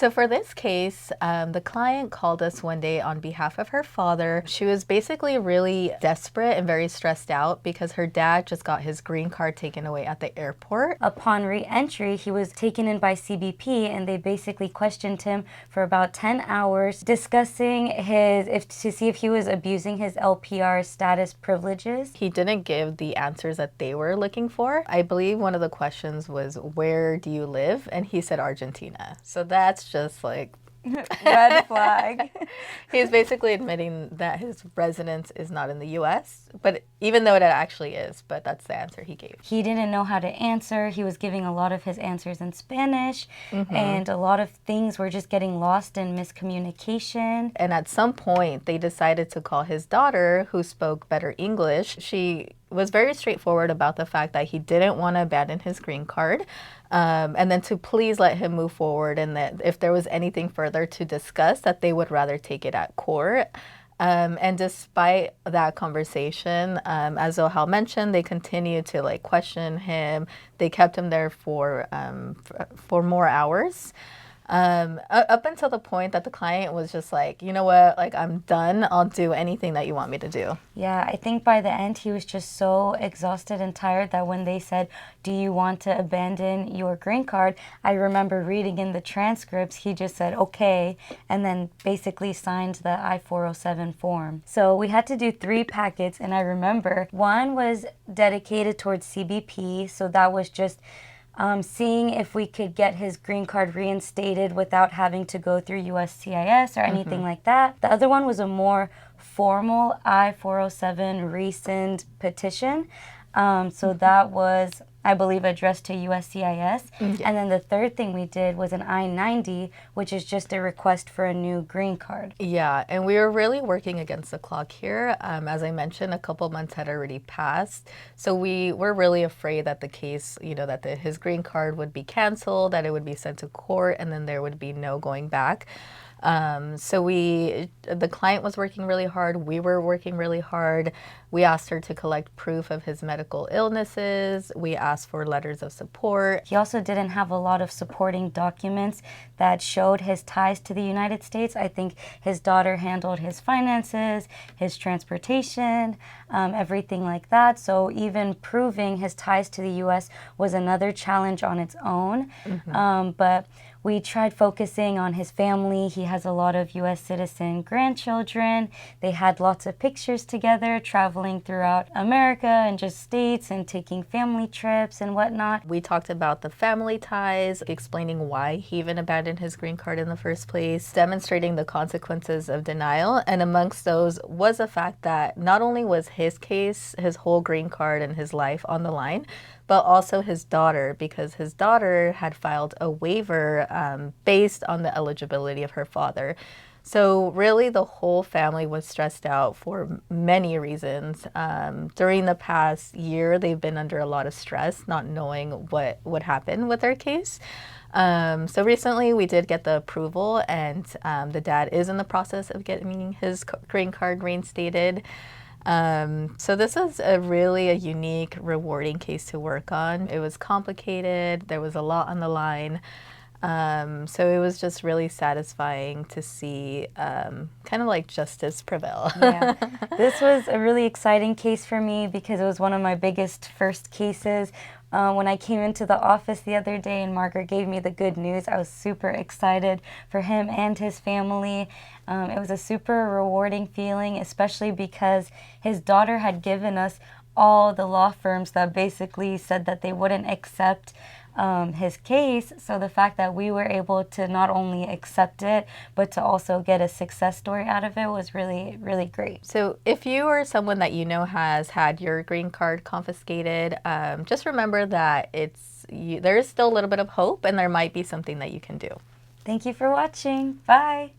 So for this case, the client called us one day on behalf of her father. She was basically really desperate and very stressed out because her dad just got his green card taken away at the airport. Upon re-entry, he was taken in by CBP and they basically questioned him for about 10 hours, discussing to see if he was abusing his LPR status privileges. He didn't give the answers that they were looking for. I believe one of the questions was, where do you live? And he said Argentina. So that's just like red flag. He's basically admitting that his residence is not in the US, but even though it actually is, but that's the answer he gave. He didn't know how to answer. He was giving a lot of his answers in Spanish, and a lot of things were just getting lost in miscommunication. And at some point, they decided to call his daughter, who spoke better English. She was very straightforward about the fact that he didn't want to abandon his green card, and then to please let him move forward, and that if there was anything further to discuss, that they would rather take it at court. And despite that conversation, as Zohal mentioned, they continued to like question him. They kept him there for more hours. Up until the point that the client was just like, you know what, like, I'm done. I'll do anything that you want me to do. Yeah, I think by the end he was just so exhausted and tired that when they said, do you want to abandon your green card? I remember reading in the transcripts, he just said, okay, and then basically signed the I-407 form. So we had to do 3 packets, and I remember one was dedicated towards CBP, so that was just seeing if we could get his green card reinstated without having to go through USCIS or anything like that. The other one was a more formal I-407 rescind petition. So that was, I believe, addressed to USCIS. And then the third thing we did was an I-90, which is just a request for a new green card. Yeah, and we were really working against the clock here. As I mentioned, a couple months had already passed. So we were really afraid that the case, you know, that his green card would be canceled, that it would be sent to court, and then there would be no going back. So the client was working really hard. We were working really hard. We asked her to collect proof of his medical illnesses. We asked for letters of support. He also didn't have a lot of supporting documents that showed his ties to the United States. I think his daughter handled his finances, his transportation, everything like that. So even proving his ties to the U.S. was another challenge on its own. But we tried focusing on his family. He has a lot of U.S. citizen grandchildren. They had lots of pictures together, traveling throughout America and just states and taking family trips and whatnot. We talked about the family ties, explaining why he even abandoned his green card in the first place, demonstrating the consequences of denial. And amongst those was the fact that not only was his case, his whole green card and his life on the line, but also his daughter, because his daughter had filed a waiver based on the eligibility of her father. So really the whole family was stressed out for many reasons. During the past year, they've been under a lot of stress, not knowing what would happen with their case. So recently we did get the approval, and the dad is in the process of getting his green card reinstated. So this is really a unique, rewarding case to work on. It was complicated. There was a lot on the line. So it was just really satisfying to see kind of like justice prevail. Yeah, this was a really exciting case for me because it was one of my biggest first cases. When I came into the office the other day and Margaret gave me the good news, I was super excited for him and his family. It was a super rewarding feeling, especially because his daughter had given us all the law firms that basically said that they wouldn't accept his case. So the fact that we were able to not only accept it, but to also get a success story out of it was really, really great. So if you or someone that you know has had your green card confiscated, just remember that there is still a little bit of hope, and there might be something that you can do. Thank you for watching. Bye.